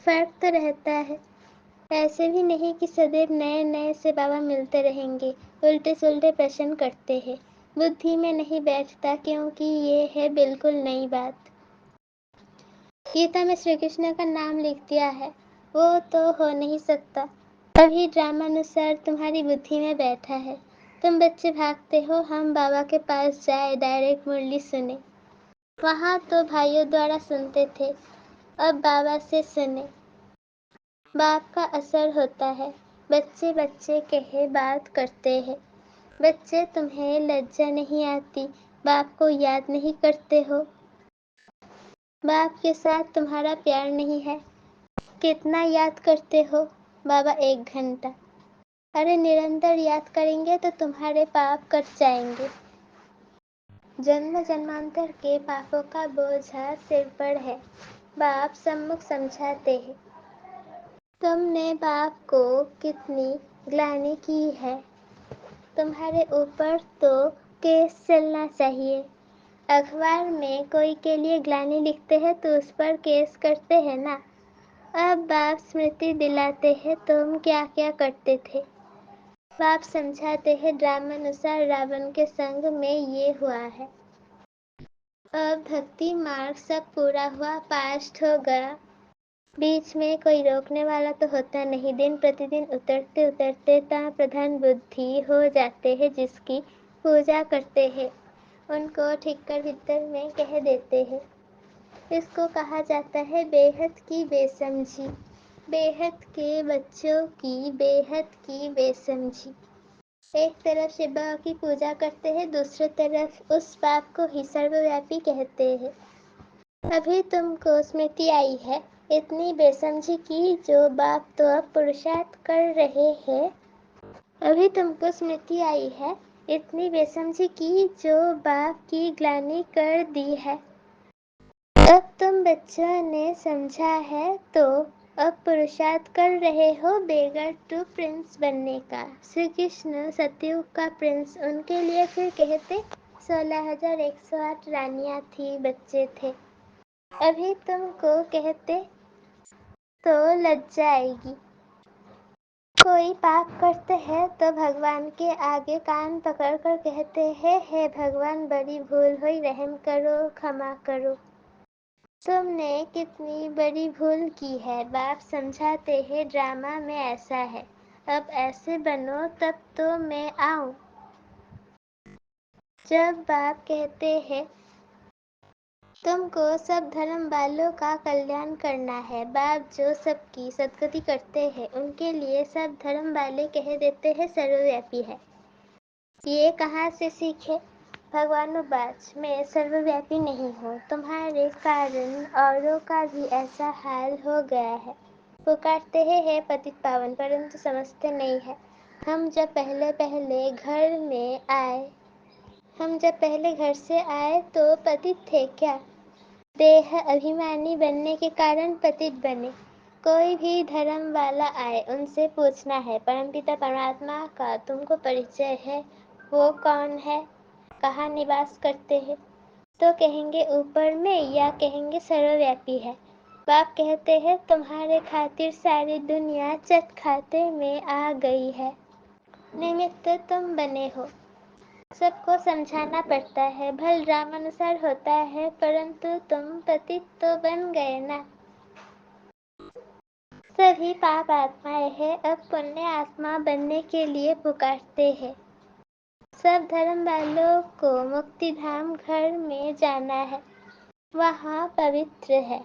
فرق تو رہتا ہے، ایسے بھی نہیں کہ سدیو نئے نئے سے بابا ملتے رہیں گے، الٹے سلٹے پرشن کرتے ہیں، بدھی میں نہیں بیٹھتا کیونکہ یہ ہے بالکل نئی بات۔ گیتا میں شری کرشن کا نام لکھ دیا ہے، وہ تو ہو نہیں سکتا، ابھی ڈرامانوسار تمہاری بدھی میں بیٹھا ہے۔ تم بچے بھاگتے ہو ہم بابا کے پاس جائے ڈائریکٹ مرلی سنیں، وہاں تو بھائیوں دوارا سنتے تھے، اب بابا سے سنیں۔ باپ کا اثر ہوتا ہے، بچے بچے کہے بات کرتے ہیں۔ بچے تمہیں لجا نہیں آتی، باپ کو یاد نہیں کرتے ہو؟ باپ کے ساتھ تمہارا پیار نہیں ہے؟ کتنا یاد کرتے ہو؟ بابا 1 گھنٹہ۔ ارے نرنتر یاد کریں گے تو تمہارے پاپ کٹ جائیں گے۔ جنم جنمانتر کے پاپوں کا بوجھا سر پر ہے، باپ سمکھ سمجھاتے ہیں۔ تم نے باپ کو کتنی گلانی کی ہے، تمہارے اوپر تو کیس چلنا چاہیے۔ اخبار میں کوئی کے لیے گلانی لکھتے ہیں تو اس پر کیس کرتے ہیں نا۔ اب باپ اسمرتی دلاتے ہیں تم کیا کیا کرتے تھے۔ باپ سمجھاتے ہیں ڈرامانوسار راون کے سنگ میں یہ ہوا ہے۔ اب بھکتی مارگ سب پورا ہوا، پاسٹ ہو گیا، بیچ میں کوئی روکنے والا تو ہوتا نہیں، دن پرتی دن اترتے اترتے تا پردھان بدھی ہو جاتے ہیں، جس کی پوجا کرتے ہیں ان کو ٹھیک کر بھیتر میں کہہ دیتے ہیں۔ اس کو کہا جاتا ہے بے حد کی بے سمجھی، بے حد کے بچوں کی بے حد کی بے سمجھی۔ ایک طرف شیو بابا کی پوجا کرتے ہیں، دوسری طرف اس باپ کو ہی سرو ویاپی کہتے ہیں۔ ابھی تم کو اسمرتی آئی ہے اتنی بے سمجھی کی جو باپ تو اب پرشارتھ کر رہے ہیں۔ ابھی تم کو اسمرتی آئی ہے اتنی بے سمجھی کی جو باپ کی گلانی کر دی ہے۔ اب تم بچوں نے سمجھا ہے تو اب پرشارتھ کر رہے ہو بیگر ٹو پرنس بننے کا۔ شری کرشن ستیوگ کا پرنس، ان کے لیے پھر کہتے 16,108 رانیاں تھی، بچے تھے۔ ابھی تم کو کہتے تو لجا آئے گی۔ کوئی پاپ کرتے ہیں تو بھگوان کے آگے کان پکڑ کر کہتے ہیں ہے بھگوان بڑی بھول ہوئی، رحم کرو، کھما کرو۔ تم نے کتنی بڑی بھول کی ہے۔ باپ سمجھاتے ہیں ڈرامہ میں ایسا ہے، اب ایسے بنو تب تو میں آؤں۔ جب باپ کہتے ہیں تم کو سب دھرم والوں کا کلیان کرنا ہے، باپ جو سب کی سدگتی کرتے ہیں ان کے لیے سب دھرم والے کہہ دیتے ہیں سرو ویاپی ہے۔ یہ کہاں سے سیکھے؟ بھگوانواچ میں سرو ویاپی نہیں ہوں، تمہارے کارن اوروں کا بھی ایسا حال ہو گیا ہے۔ پکارتے ہیں ہے پتت پاون، پرنتو سمجھتے نہیں ہے۔ ہم جب پہلے گھر سے آئے تو پتت تھے کیا؟ دیہ ابھیمانی بننے کے کارن پتت بنے۔ کوئی بھی دھرم والا آئے ان سے پوچھنا ہے پرمپتا پرماتما کا تم کو پریچے ہے، وہ کون ہے، کہاں نواس کرتے ہیں، تو کہیں گے اوپر میں یا کہیں گے سرو ویاپی ہے۔ باپ کہتے ہیں تمہارے خاطر ساری دنیا چٹ کھاتے میں آ گئی ہے، نمت تم بنے ہو۔ سب کو سمجھانا پڑتا ہے، بھل ڈرامانوسار ہوتا ہے، پرنتو تم پتت تو بن گئے نا۔ سبھی پاپ آتمائیں ہیں، اب پنیہ آتما بننے کے لیے پکارتے ہیں۔ سب دھرم والوں کو مکتی دھام گھر میں جانا ہے، وہاں پوتر ہے۔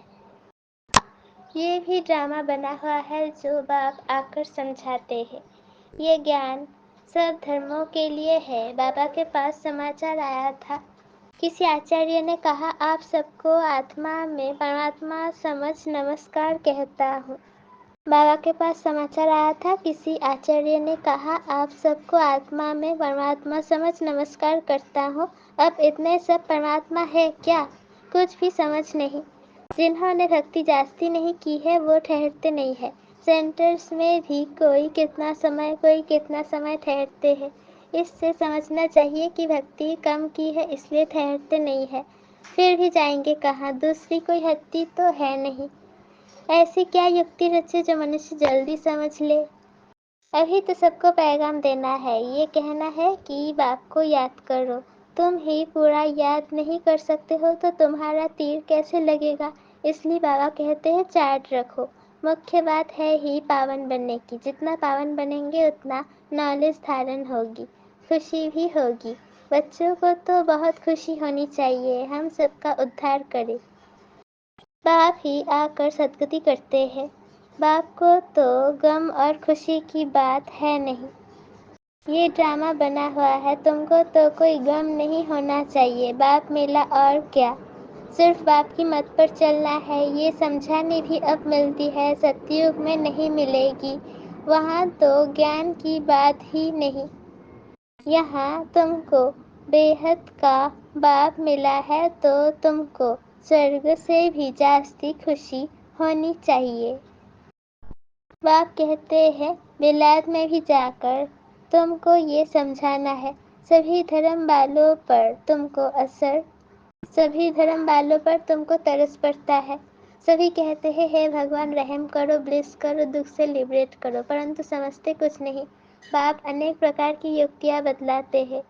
یہ بھی ڈرامہ بنا ہوا ہے جو باپ آ کر سمجھاتے ہیں۔ یہ گیان سب دھرموں کے لیے ہے۔ بابا کے پاس سماچار آیا تھا، کسی آچاریہ نے کہا آپ سب کو آتما میں پرماتما سمجھ نمسکار کہتا ہوں۔ بابا کے پاس سماچار آیا تھا، کسی آچاریہ نے کہا آپ سب کو آتما میں پرماتما سمجھ نمسکار کرتا ہوں۔ اب اتنے سب پرماتما ہے کیا؟ کچھ بھی سمجھ نہیں۔ جنہوں نے بھکتی جاستی نہیں کی ہے وہ ٹھہرتے نہیں ہے۔ سینٹرز میں بھی کوئی کتنا سمے ٹھہرتے ہیں۔ اس سے سمجھنا چاہیے کہ بھکتی کم کی ہے اس لیے ٹھہرتے نہیں ہے، پھر بھی جائیں گے کہاں، دوسری کوئی ہستی تو ہے نہیں۔ ایسی کیا یکتی رچے جو منشیہ جلدی سمجھ لے؟ ابھی تو سب کو پیغام دینا ہے، یہ کہنا ہے کہ باپ کو یاد کرو۔ تم ہی پورا یاد نہیں کر سکتے ہو تو تمہارا تیر کیسے لگے گا؟ اس لیے بابا کہتے ہیں چارٹ رکھو۔ مکھیہ بات ہے ہی پاون بننے کی، جتنا پاون بنیں گے اتنا نالج دھارن ہوگی، خوشی بھی ہوگی۔ بچوں کو تو بہت خوشی ہونی چاہیے، ہم سب کا ادھار کرے۔ باپ ہی آ کر صدگتی کرتے ہیں۔ باپ کو تو غم اور خوشی کی بات ہے نہیں، یہ ڈرامہ بنا ہوا ہے۔ تم کو تو کوئی غم نہیں ہونا چاہیے، باپ ملا اور کیا، صرف باپ کی مت پر چلنا ہے۔ یہ سمجھانے بھی اب ملتی ہے، ستیوگ میں نہیں ملے گی، وہاں تو گیان کی بات ہی نہیں۔ یہاں تم کو بے حد کا باپ ملا ہے تو تم کو سرگ سے بھی جاستی خوشی ہونی چاہیے۔ باپ کہتے ہیں بلاد میں بھی جا کر تم کو یہ سمجھانا ہے، سبھی دھرم والوں پر تم کو سبھی دھرم والوں پر تم کو ترس پڑتا ہے۔ سبھی کہتے ہیں ہے بھگوان رحم کرو، بلیس کرو، دکھ سے لبریٹ کرو، پرنتو سمجھتے کچھ نہیں۔ باپ انیک پرکار کی یکتیاں بتلاتے ہیں،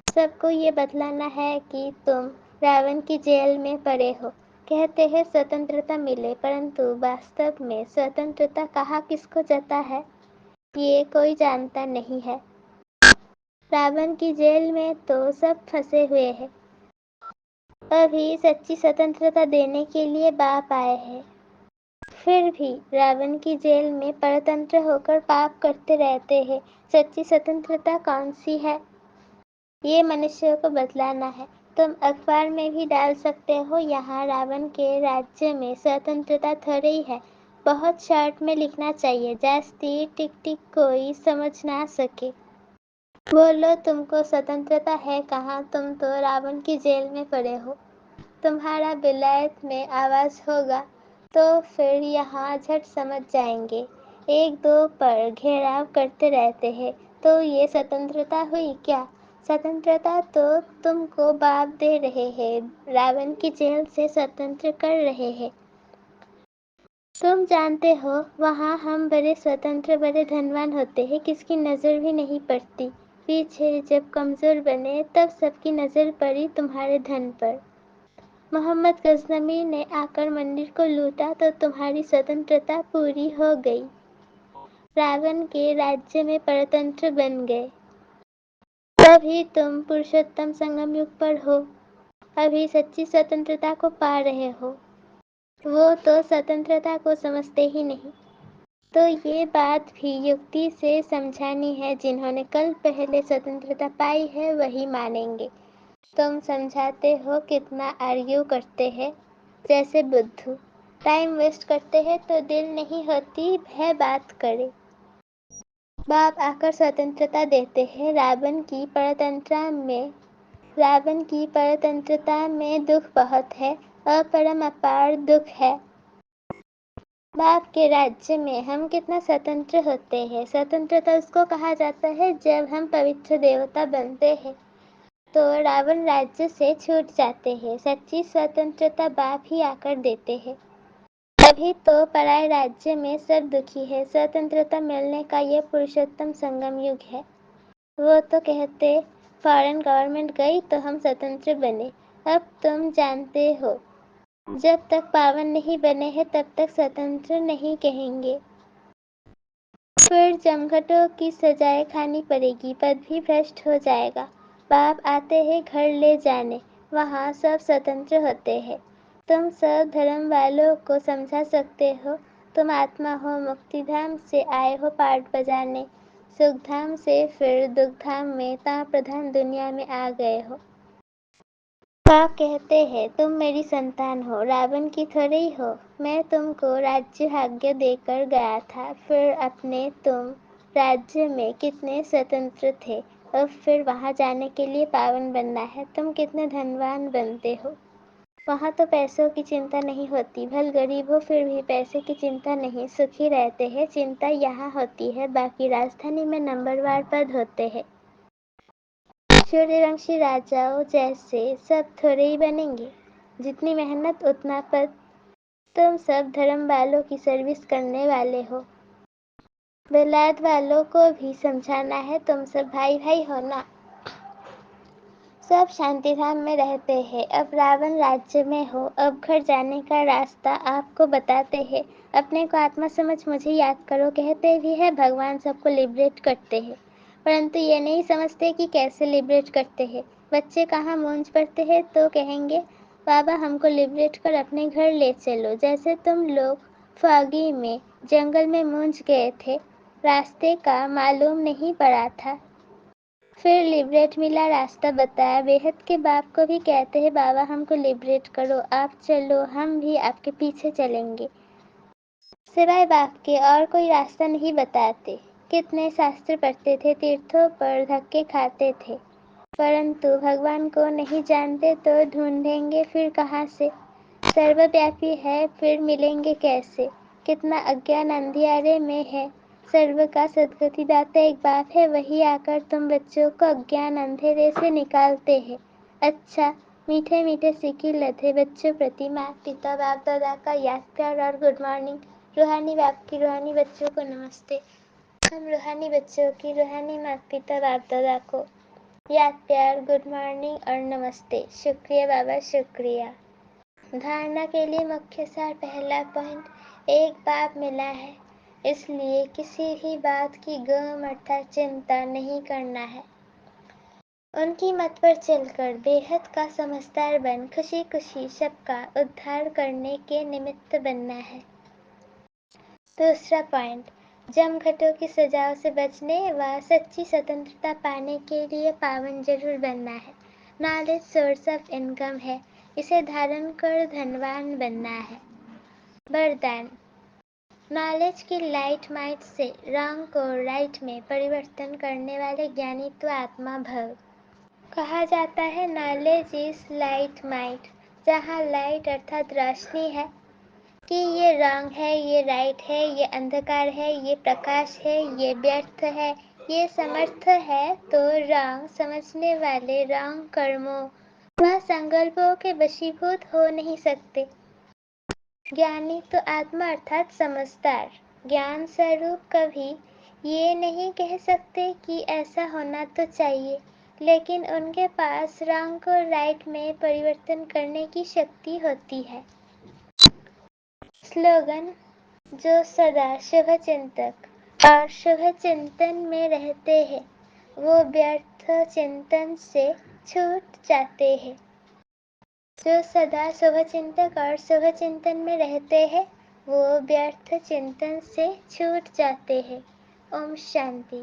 سب کو یہ بتلانا ہے کہ تم راون کی جیل میں پڑے ہو۔ کہتے ہیں سوتنترتا ملے، پرنتو واستو میں سوتنترتا کہاں کس کو جاتا ہے، یہ کوئی جانتا نہیں ہے۔ راون کی جیل میں تو سب پھنسے ہوئے ہیں، ابھی سچی سوتنترتا دینے کے لیے باپ آئے ہیں، پھر بھی راون کی جیل میں پرتنتر ہو کر پاپ کرتے رہتے ہیں۔ سچی سوتنترتا کون سی ہے، یہ منشیوں کو بتلانا ہے۔ تم اخبار میں بھی ڈال سکتے ہو، یہاں راون کے راجیہ میں سوتنترتا تھوڑی ہے، بہت شارٹ میں لکھنا چاہیے، جاستی ٹک ٹک کوئی سمجھ نہ سکے۔ بولو تم کو سوتنترتا ہے کہاں، تم تو راون کی جیل میں پڑے ہو۔ تمہارا ولایت میں آواز ہوگا تو پھر یہاں جھٹ سمجھ جائیں گے، ایک دو پر گھیراؤ کرتے رہتے ہیں، تو یہ سوتنترتا ہوئی کیا؟ سوتنترتا تو تم کو باپ دے رہے ہیں، راون کی جیل سے سوتنتر کر رہے ہیں۔ تم جانتے ہو وہاں ہم بڑے سوتنتر بڑے دھنوان ہوتے ہیں، کس کی نظر بھی نہیں پڑتی۔ پیچھے جب کمزور بنے تب سب کی نظر پڑی تمہارے دھن پر۔ محمد غزنوی نے آ کر مندر کو لوٹا تو تمہاری سوتنترتا پوری ہو گئی، راون کے راجیہ میں پرتنتر بن گئے۔ ابھی تم پرشوتم سنگم یگ پر ہو، ابھی سچی سوتنترتا کو پا رہے ہو، وہ تو سوتنترتا کو سمجھتے ہی نہیں۔ تو یہ بات بھی یکتی سے سمجھانی ہے، جنہوں نے کل پہلے سوتنترتا پائی ہے وہی مانیں گے۔ تم سمجھاتے ہو کتنا آرگیو کرتے ہیں، جیسے بدھو، ٹائم ویسٹ کرتے ہیں تو دل نہیں ہوتی ہے بات کرے۔ باپ آ کر سوتنترتا دیتے ہیں، راون کی پرتنترتا میں دکھ بہت ہے، اپرم اپار دکھ ہے۔ باپ کے راجیہ میں ہم کتنا سوتنتر ہوتے ہیں، سوتنترتا اس کو کہا جاتا ہے جب ہم پوتر دیوتا بنتے ہیں تو راون راجیہ سے چھوٹ جاتے ہیں۔ سچی سوتنترتا باپ ہی آ کر دیتے ہیں، ابھی تو پرائے راجیہ میں سب دکھی ہے۔ سوتنترتا ملنے کا یہ پرشوتم سنگم یگ ہے۔ وہ تو کہتے فارن گورنمنٹ گئی تو ہم سوتنتر بنے، اب تم جانتے ہو جب تک پاون نہیں بنے ہیں تب تک سوتنتر نہیں کہیں گے۔ پھر جمگھٹوں کی سزائیں کھانی پڑے گی، پد بھی بھرشٹ ہو جائے گا۔ باپ آتے ہیں گھر لے جانے، وہاں سب سوتنتر ہوتے ہیں۔ تم سب دھرم والوں کو سمجھا سکتے ہو، تم آتما ہو، مکتی دھام سے آئے ہو پاٹ بجانے، سکھ دھام سے پھر دکھ دھام میں تاں پردھان دنیا میں آ گئے ہو۔ باپ کہتے ہیں تم میری سنتان ہو، راون کی تھوڑی ہو، میں تم کو راجیہ بھاگیہ دے کر گیا تھا، پھر اپنے تم راجیہ میں کتنے سوتنتر تھے، اب پھر وہاں جانے کے لیے پاون بننا ہے، تم کتنے دھنوان بنتے ہو۔ وہاں تو پیسوں کی چنتا نہیں ہوتی، بھل غریب ہو پھر بھی پیسے کی چنتا نہیں، سکھی رہتے ہیں۔ چنتا یہاں ہوتی ہے، باقی راجدھانی میں نمبر وار پد ہوتے ہیں، سوریہ ونشی راجاؤں جیسے سب تھوڑے ہی بنیں گے، جتنی محنت اتنا پد۔ تم سب دھرم والوں کی سروس کرنے والے ہو، ولاد والوں کو بھی سمجھانا ہے، تم سب بھائی بھائی ہو نا۔ سب شانتی دھام میں رہتے ہیں، اب راون راجیہ میں ہو، اب گھر جانے کا راستہ آپ کو بتاتے ہیں، اپنے کو آتما سمجھ مجھے یاد کرو کہتے بھی ہے، بھگوان سب کو لبریٹ کرتے ہیں، پرنتو یہ نہیں سمجھتے کہ کیسے لبریٹ کرتے ہیں۔ بچے کہاں مونج پڑتے ہیں تو کہیں گے بابا ہم کو لبریٹ کر اپنے گھر لے چلو، جیسے تم لوگ فاگی میں جنگل میں مونج گئے تھے، راستے کا معلوم نہیں پڑا تھا، پھر لبریٹ ملا، راستہ بتایا۔ بےحد کے باپ کو بھی کہتے ہیں بابا ہم کو لبریٹ کرو، آپ چلو ہم بھی آپ کے پیچھے چلیں گے، سوائے باپ کے اور کوئی راستہ نہیں بتاتے۔ کتنے شاستر پڑھتے تھے، تیرتھوں پر دھکے کھاتے تھے، پرنتو بھگوان کو نہیں جانتے تو ڈھونڈیں گے پھر کہاں سے؟ سرو ویاپی ہے پھر ملیں گے کیسے؟ کتنا اگیان اندھیارے میں ہے، سرو کا سدگتی داتا ایک باپ ہے، وہی آ کر تم بچوں کو اگیان اندھیرے سے نکالتے ہیں۔ اچھا، میٹھے میٹھے سیکھی لدھے بچوں پرتی ماتا پتا باپ دادا کا یاد پیار اور گڈ مارننگ۔ روحانی باپ کی روحانی بچوں کو نمستے۔ ہم روحانی بچوں کی روحانی ماتا پتا باپ دادا کو یاد پیار، گڈ مارننگ اور نمستے۔ شکریہ بابا، شکریہ۔ دھارنا کے لیے مکھیہ سار پہلا پوائنٹ، ایک باپ ملا ہے، اس لیے کسی بھی بات کی غم ارتھات چنتا نہیں کرنا ہے، ان کی مت پر چل کر بے حد کا سمجھدار بن خوشی خوشی سب کا ادھار کرنے کے نمت بننا ہے۔ دوسرا پوائنٹ، جم گھٹوں کی سزاؤں سے بچنے و سچی سوتنترتا پانے کے لیے پاون ضرور بننا ہے۔ نالج سورس آف انکم ہے، اسے دھارن کر دھنوان بننا ہے۔ وردان، نالج کی لائٹ مائٹ سے رانگ کو رائٹ میں پریورتن کرنے والے گیانی تو آتما بھو۔ کہا جاتا ہے نالج از لائٹ مائٹ، جہاں لائٹ ارتھات روشنی ہے کہ یہ رانگ ہے، یہ رائٹ ہے، یہ اندھکار ہے، یہ پرکاش ہے، یہ ویرتھ ہے، یہ سمرتھ ہے، تو رانگ سمجھنے والے رانگ کرموں و سنکلپوں کے وشیبھوت ہو نہیں سکتے۔ گیانی تو آتما ارتھات سمجھدار، گیان سوروپ کبھی یہ نہیں کہہ سکتے کہ ایسا ہونا تو چاہیے، لیکن ان کے پاس رانگ کو رائٹ میں پریورتن کرنے کی شکتی ہوتی ہے۔ سلوگن، جو سدا شبھ چنتک اور شبھ چنتن میں رہتے ہیں وہ ویرتھ چنتن سے چھوٹ جاتے ہیں۔ جو سدا شبھ چنتک اور شبھ چنتن میں رہتے ہیں وہ ویرتھ چنتن سے چھوٹ جاتے ہیں۔ اوم شانتی۔